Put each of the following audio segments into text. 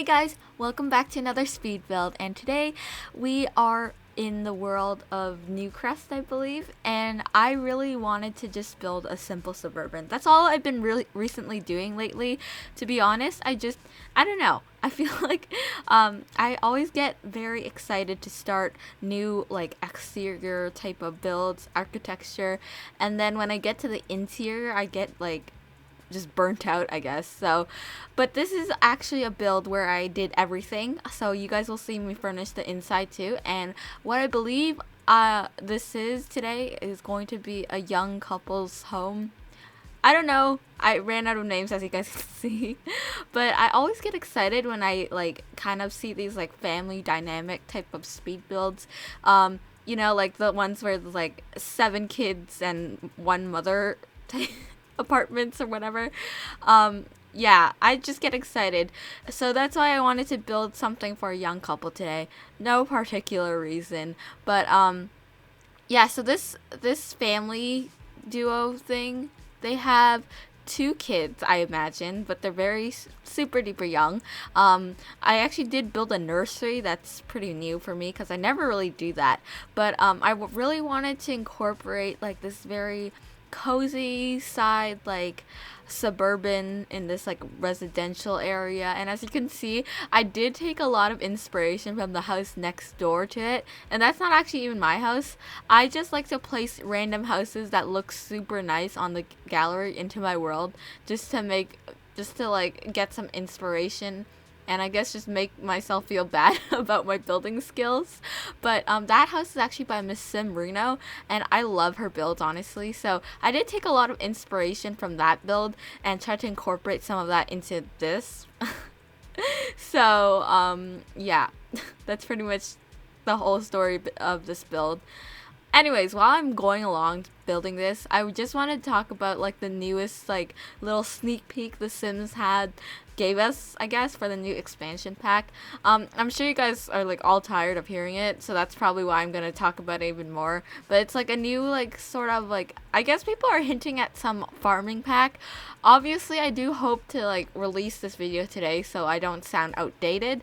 Hey guys, welcome back to another speed build, and today we are in the world of Newcrest, I believe, and I really wanted to just build a simple suburban. That's all I've been really recently doing lately. To be honest, I don't know. I feel like I always get very excited to start new like exterior type of builds, architecture, and then when I get to the interior, I get like just burnt out, I guess. So, but this is actually a build where I did everything. So you guys will see me furnish the inside too. And what I believe this is today is going to be a young couple's home. I don't know. I ran out of names, as you guys can see. But I always get excited when I like kind of see these like family dynamic type of speed builds. Like the ones where there's like 7 kids and one mother type apartments or whatever. Yeah, I just get excited. So that's why I wanted to build something for a young couple today. No particular reason, but yeah, so this family duo thing, they have 2 kids, I imagine, but they're very super duper young. I actually did build a nursery. That's pretty new for me because I never really do that. But really wanted to incorporate like this very cozy side, like suburban in this like residential area. And as you can see, I did take a lot of inspiration from the house next door to it, and that's not actually even my house. I just like to place random houses that look super nice on the gallery into my world, just to like get some inspiration, and I guess just make myself feel bad about my building skills. But that house is actually by Miss Sim Reno, and I love her builds, honestly. So I did take a lot of inspiration from that build and try to incorporate some of that into this. So yeah, that's pretty much the whole story of this build. Anyways, while I'm going along building this, I just wanted to talk about like the newest like little sneak peek The Sims gave us, I guess, for the new expansion pack. I'm sure you guys are like all tired of hearing it, so that's probably why I'm gonna talk about it even more. But it's like a new like sort of like, I guess people are hinting at some farming pack. Obviously, I do hope to like release this video today so I don't sound outdated.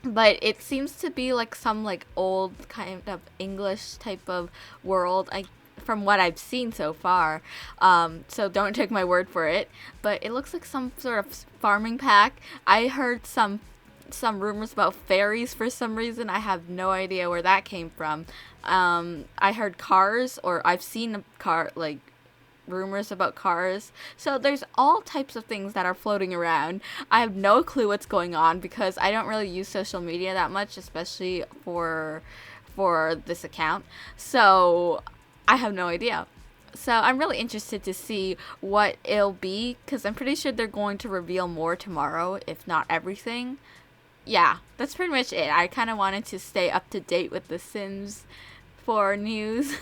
But it seems to be like some like old kind of English type of world, from what I've seen so far. So don't take my word for it, but it looks like some sort of farming pack. I heard some rumors about fairies for some reason. I have no idea where that came from. I heard cars, or I've seen a car, like rumors about cars. So there's all types of things that are floating around. I have no clue what's going on because I don't really use social media that much, especially for this account. So I have no idea. So I'm really interested to see what it'll be, because I'm pretty sure they're going to reveal more tomorrow, if not everything. Yeah, that's pretty much it. I kind of wanted to stay up to date with The Sims 4 news.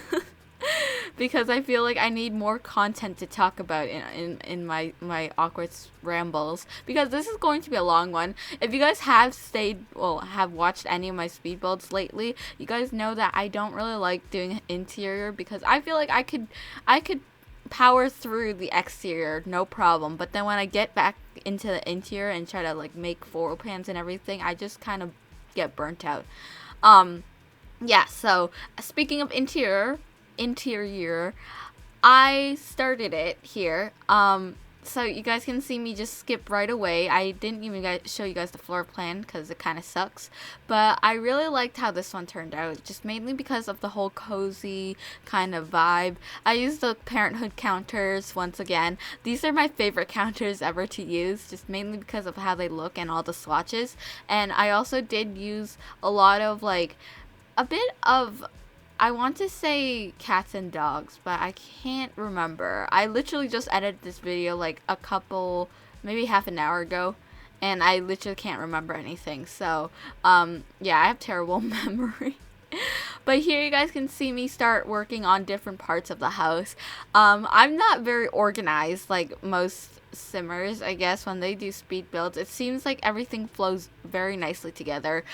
Because I feel like I need more content to talk about in my awkward rambles, because this is going to be a long one. If you guys have have watched any of my speed builds lately, you guys know that I don't really like doing interior because I feel like I could power through the exterior no problem, but then when I get back into the interior and try to like make floor plans and everything, I just kind of get burnt out. Yeah, so speaking of interior, I started it here. So you guys can see me just skip right away. I didn't even show you guys the floor plan because it kind of sucks, but I really liked how this one turned out, just mainly because of the whole cozy kind of vibe. I used the parenthood counters once again. These are my favorite counters ever to use, just mainly because of how they look and all the swatches. And I also did use a lot of like a bit of, I want to say cats and dogs, but I can't remember. I literally just edited this video like maybe half an hour ago, and I literally can't remember anything. So, yeah, I have terrible memory. But here you guys can see me start working on different parts of the house. I'm not very organized like most simmers, I guess, when they do speed builds. It seems like everything flows very nicely together.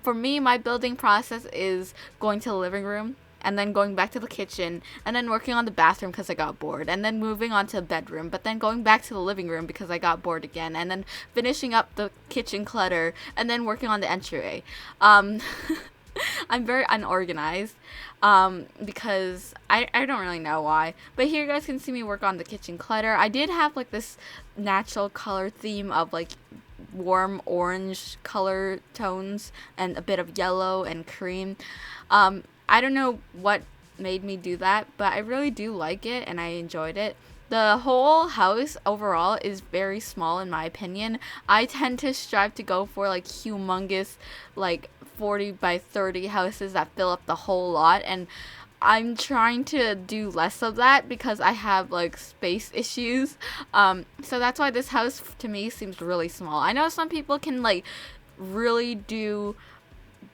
For me, my building process is going to the living room and then going back to the kitchen, and then working on the bathroom because I got bored, and then moving on to the bedroom, but then going back to the living room because I got bored again, and then finishing up the kitchen clutter, and then working on the entryway. I'm very unorganized because I don't really know why. But here you guys can see me work on the kitchen clutter. I did have like this natural color theme of like warm orange color tones and a bit of yellow and cream. I don't know what made me do that, but I really do like it and I enjoyed it. The whole house overall is very small in my opinion. I tend to strive to go for like humongous, like 40 by 30 houses that fill up the whole lot, and I'm trying to do less of that because I have like space issues. So that's why this house to me seems really small. I know some people can like really do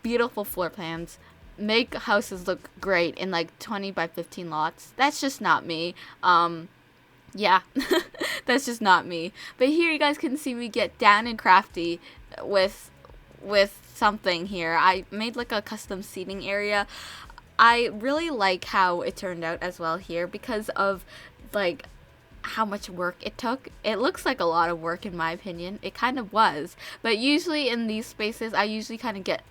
beautiful floor plans, make houses look great in like 20 by 15 lots. That's just not me. Yeah, that's just not me. But here you guys can see me get down and crafty with something here. I made like a custom seating area. I really like how it turned out as well here because of like how much work it took. It looks like a lot of work in my opinion. It kind of was. But usually in these spaces, I usually kind of get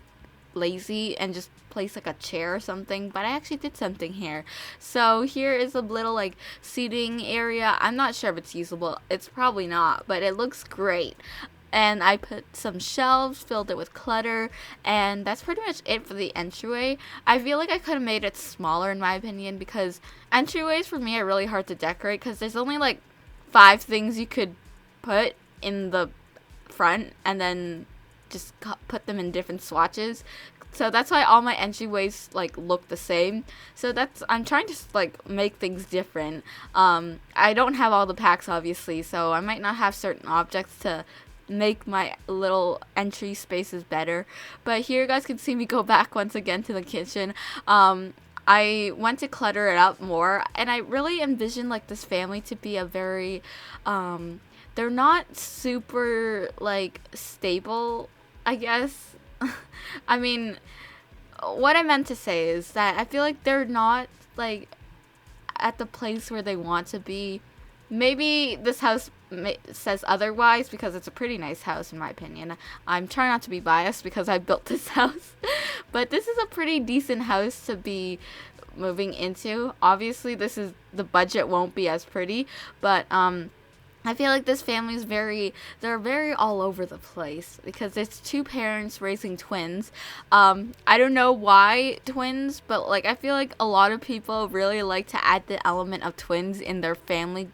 lazy and just place like a chair or something, but I actually did something here. So here is a little like seating area. I'm not sure if it's usable. It's probably not, but it looks great. And I put some shelves, filled it with clutter, and that's pretty much it for the entryway. I feel like I could have made it smaller in my opinion because entryways for me are really hard to decorate because there's only like 5 things you could put in the front and then just put them in different swatches. So that's why all my entryways like look the same. So I'm trying to like make things different. I don't have all the packs obviously, so I might not have certain objects to make my little entry spaces better. But here you guys can see me go back once again to the kitchen. I went to clutter it up more, and I really envisioned like this family to be a very they're not super like stable, I guess. I mean, what I meant to say is that I feel like they're not like at the place where they want to be. Maybe this house says otherwise because it's a pretty nice house in my opinion. I'm trying not to be biased because I built this house. But this is a pretty decent house to be moving into. Obviously, the budget won't be as pretty, but I feel like this family is they're very all over the place because it's 2 parents raising twins. I don't know why twins, but like I feel like a lot of people really like to add the element of twins in their family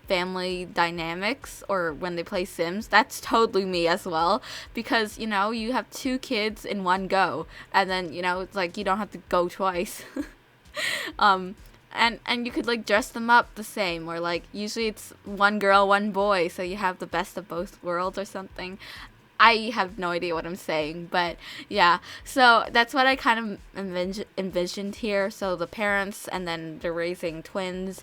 dynamics or when they play Sims. That's totally me as well because, you know, you have 2 kids in one go and then, you know, it's like you don't have to go twice. And you could like dress them up the same, or like usually it's 1 girl, 1 boy, so you have the best of both worlds or something. I have no idea what I'm saying, but yeah. So that's what I kind of envisioned here. So the parents, and then they're raising twins.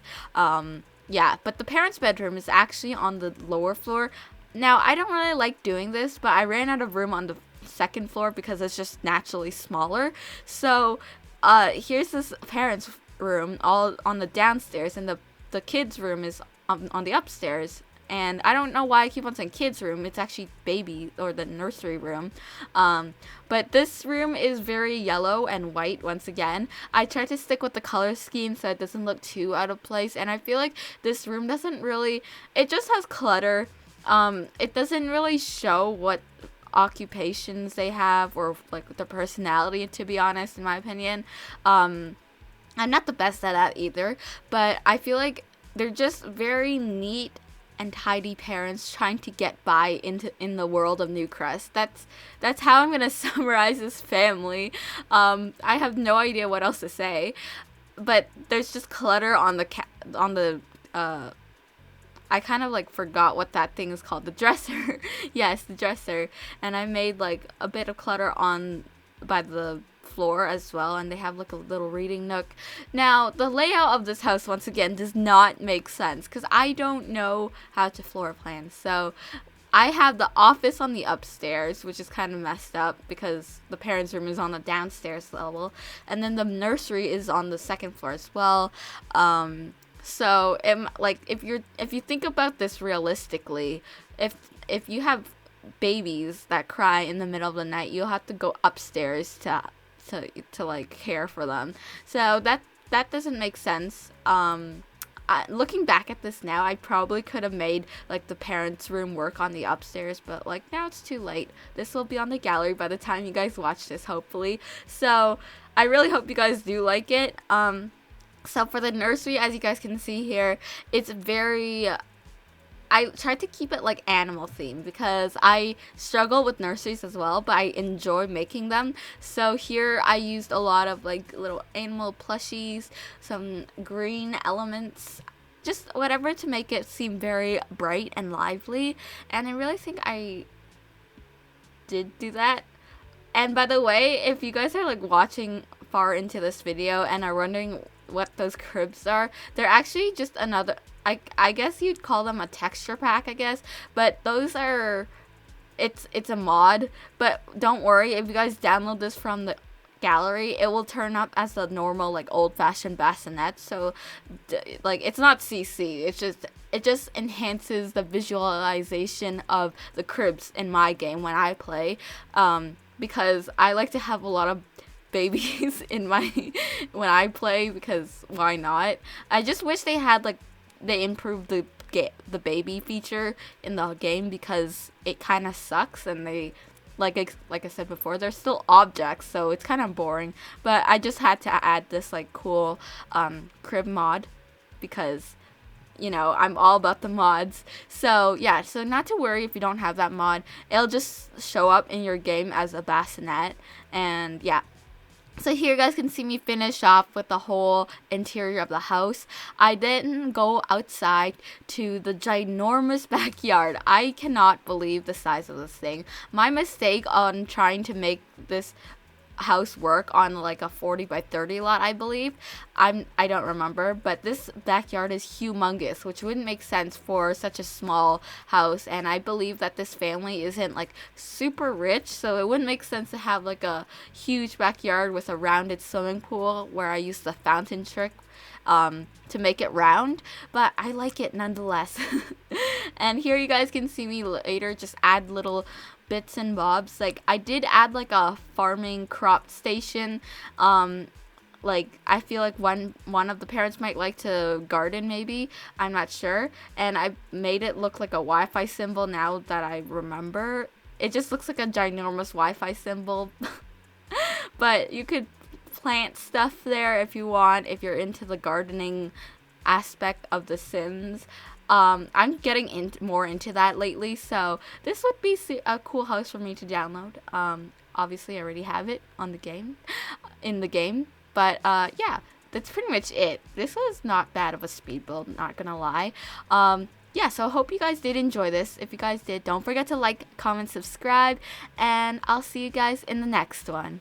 Yeah, but the parents' bedroom is actually on the lower floor. Now, I don't really like doing this, but I ran out of room on the 2nd floor because it's just naturally smaller. So here's this parents' room all on the downstairs, and the kids' room is on the upstairs. And I don't know why I keep on saying kids' room. It's actually baby or the nursery room. But this room is very yellow and white once again. I tried to stick with the color scheme so it doesn't look too out of place. And I feel like this room doesn't really, it just has clutter. It doesn't really show what occupations they have or like their personality, to be honest, in my opinion. I'm not the best at that either, but I feel like they're just very neat and tidy parents trying to get by in the world of Newcrest. That's how I'm gonna summarize this family. I have no idea what else to say, but there's just clutter on the I kind of like forgot what that thing is called. The dresser. Yes, the dresser. And I made like a bit of clutter by the floor as well, and they have like a little reading nook. Now, the layout of this house once again does not make sense because I don't know how to floor plan. So I have the office on the upstairs, which is kind of messed up because the parents' room is on the downstairs level, and then the nursery is on the second floor as well. So like if you think about this realistically, if you have babies that cry in the middle of the night, you'll have to go upstairs to like care for them. So that doesn't make sense. Looking back at this now, I probably could have made like the parents' room work on the upstairs, but like now it's too late. This will be on the gallery by the time you guys watch this, hopefully. So I really hope you guys do like it. So for the nursery, as you guys can see here, it's very I tried to keep it like animal themed because I struggle with nurseries as well, but I enjoy making them. So here I used a lot of like little animal plushies, some green elements, just whatever to make it seem very bright and lively. And I really think I did do that. And by the way, if you guys are like watching far into this video and are wondering what those cribs are, they're actually just another, I guess you'd call them a texture pack, I guess, but those are, it's a mod. But don't worry, if you guys download this from the gallery, it will turn up as the normal like old-fashioned bassinet. So like it's not CC, it just enhances the visualization of the cribs in my game when I play, because I like to have a lot of babies in my when I play, because why not? I just wish they had like they improved the baby feature in the game, because it kind of sucks, and they like I said before, they're still objects, so it's kind of boring. But I just had to add this like cool crib mod, because you know, I'm all about the mods. So yeah, so not to worry if you don't have that mod, it'll just show up in your game as a bassinet. And yeah, so here you guys can see me finish off with the whole interior of the house. I didn't go outside to the ginormous backyard. I cannot believe the size of this thing. My mistake on trying to make this house work on like a 40 by 30 lot, I believe. I don't remember, but this backyard is humongous, which wouldn't make sense for such a small house. And I believe that this family isn't like super rich, so it wouldn't make sense to have like a huge backyard with a rounded swimming pool where I used the fountain trick to make it round, but I like it nonetheless. And here you guys can see me later just add little bits and bobs. Like I did add like a farming crop station. Like I feel like one of the parents might like to garden, maybe, I'm not sure, and I made it look like a Wi-Fi symbol. Now that I remember, it just looks like a ginormous Wi-Fi symbol. But you could plant stuff there if you want, if you're into the gardening aspect of The Sims. I'm getting more into that lately, so this would be a cool house for me to download. Obviously I already have it on the game, but yeah, that's pretty much it. This was not bad of a speed build, not gonna lie. Yeah, so I hope you guys did enjoy this. If you guys did, don't forget to like, comment, subscribe, and I'll see you guys in the next one.